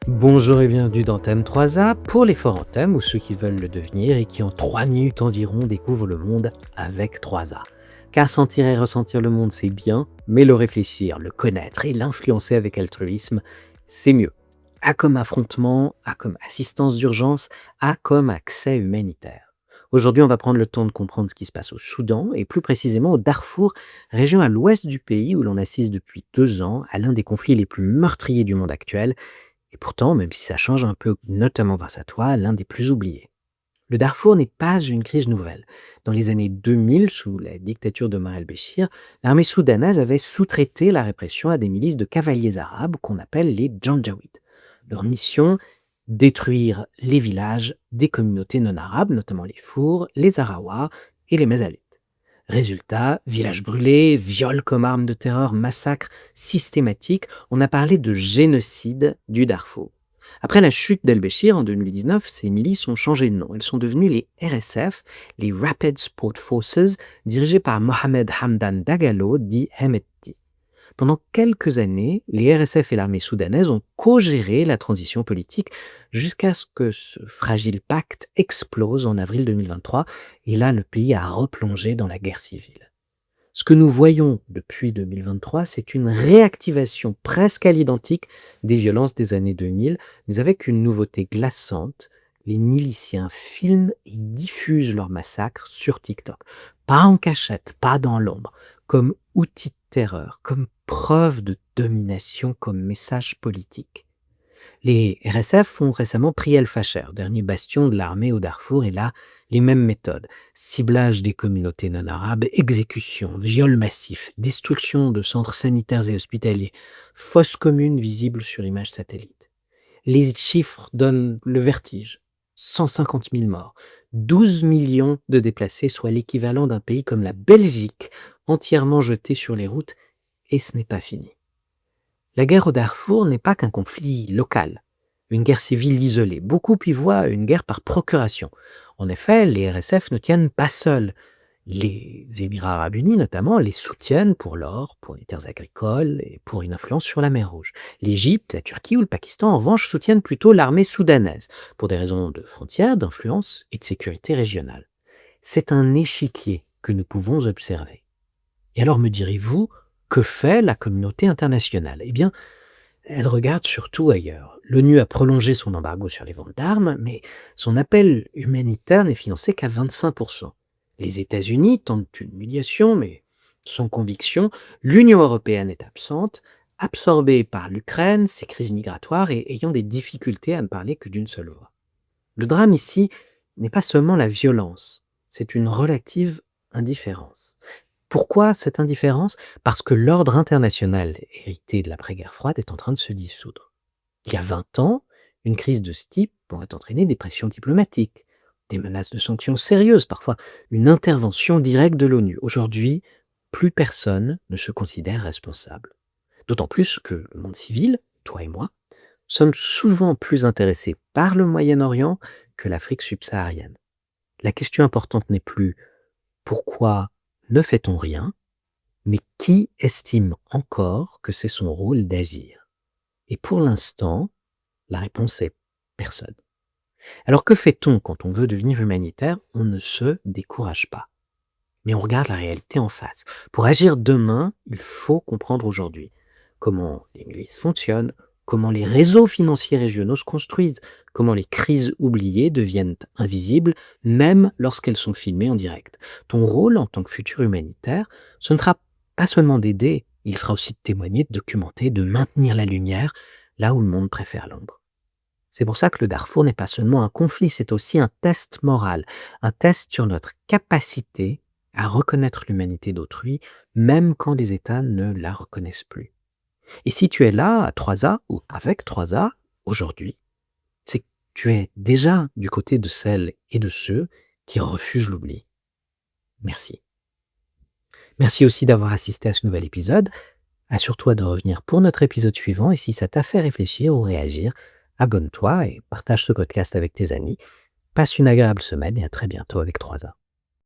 Bonjour et bienvenue dans Thème 3A pour les forts en thème ou ceux qui veulent le devenir et qui en 3 minutes environ découvrent le monde avec 3A. Car sentir et ressentir le monde c'est bien, mais le réfléchir, le connaître et l'influencer avec altruisme, c'est mieux. A comme affrontement, A comme assistance d'urgence, A comme accès humanitaire. Aujourd'hui, on va prendre le temps de comprendre ce qui se passe au Soudan et plus précisément au Darfour, région à l'ouest du pays où l'on assiste depuis 2 ans à l'un des conflits les plus meurtriers du monde actuel et pourtant, même si ça change un peu, notamment grâce à toi, l'un des plus oubliés. Le Darfour n'est pas une crise nouvelle. Dans les années 2000, sous la dictature d'Omar el-Béchir, l'armée soudanaise avait sous-traité la répression à des milices de cavaliers arabes qu'on appelle les Janjaweed. Leur mission, détruire les villages des communautés non arabes, notamment les Fours, les Arawa et les Mezalites. Résultat, villages brûlés, viols comme arme de terreur, massacres systématiques, on a parlé de génocide du Darfour. Après la chute d'El-Béchir en 2019, ces milices ont changé de nom. Elles sont devenues les RSF, les Rapid Support Forces, dirigées par Mohamed Hamdan Dagalo, dit Hemedti. Pendant quelques années, les RSF et l'armée soudanaise ont co-géré la transition politique jusqu'à ce que ce fragile pacte explose en avril 2023 et là, le pays a replongé dans la guerre civile. Ce que nous voyons depuis 2023, c'est une réactivation presque à l'identique des violences des années 2000, mais avec une nouveauté glaçante. Les miliciens filment et diffusent leurs massacres sur TikTok. Pas en cachette, pas dans l'ombre, comme outil de terreur, comme preuve de domination, comme message politique. Les RSF ont récemment pris El-Fasher, dernier bastion de l'armée au Darfour, et là, les mêmes méthodes. Ciblage des communautés non arabes, exécution, viols massifs, destruction de centres sanitaires et hospitaliers, fosses communes visibles sur images satellites. Les chiffres donnent le vertige. 150 000 morts, 12 millions de déplacés, soit l'équivalent d'un pays comme la Belgique, entièrement jeté sur les routes, et ce n'est pas fini. La guerre au Darfour n'est pas qu'un conflit local, une guerre civile isolée. Beaucoup y voient une guerre par procuration. En effet, les RSF ne tiennent pas seuls. Les Émirats arabes unis, notamment, les soutiennent pour l'or, pour les terres agricoles et pour une influence sur la mer Rouge. L'Égypte, la Turquie ou le Pakistan, en revanche, soutiennent plutôt l'armée soudanaise, pour des raisons de frontières, d'influence et de sécurité régionale. C'est un échiquier que nous pouvons observer. Et alors me direz-vous, que fait la communauté internationale ? Eh bien, elle regarde surtout ailleurs. L'ONU a prolongé son embargo sur les ventes d'armes, mais son appel humanitaire n'est financé qu'à 25%. Les États-Unis tentent une médiation, mais sans conviction. L'Union européenne est absente, absorbée par l'Ukraine, ses crises migratoires et ayant des difficultés à ne parler que d'une seule voix. Le drame ici n'est pas seulement la violence, c'est une relative indifférence. Pourquoi cette indifférence ? Parce que l'ordre international hérité de l'après-guerre froide est en train de se dissoudre. Il y a 20 ans, une crise de ce type pourrait entraîner des pressions diplomatiques, des menaces de sanctions sérieuses, parfois une intervention directe de l'ONU. Aujourd'hui, plus personne ne se considère responsable. D'autant plus que le monde civil, toi et moi, sommes souvent plus intéressés par le Moyen-Orient que l'Afrique subsaharienne. La question importante n'est plus pourquoi ne fait-on rien, mais qui estime encore que c'est son rôle d'agir ? Et pour l'instant, la réponse est personne. Alors que fait-on quand on veut devenir humanitaire ? On ne se décourage pas. Mais on regarde la réalité en face. Pour agir demain, il faut comprendre aujourd'hui comment les milices fonctionnent, comment les réseaux financiers régionaux se construisent, comment les crises oubliées deviennent invisibles, même lorsqu'elles sont filmées en direct. Ton rôle en tant que futur humanitaire, ce ne sera pas seulement d'aider, il sera aussi de témoigner, de documenter, de maintenir la lumière là où le monde préfère l'ombre. C'est pour ça que le Darfour n'est pas seulement un conflit, c'est aussi un test moral, un test sur notre capacité à reconnaître l'humanité d'autrui, même quand les États ne la reconnaissent plus. Et si tu es là, à 3A ou avec 3A, aujourd'hui, c'est que tu es déjà du côté de celles et de ceux qui refusent l'oubli. Merci. Merci aussi d'avoir assisté à ce nouvel épisode. Assure-toi de revenir pour notre épisode suivant et si ça t'a fait réfléchir ou réagir, abonne-toi et partage ce podcast avec tes amis. Passe une agréable semaine et à très bientôt avec 3A.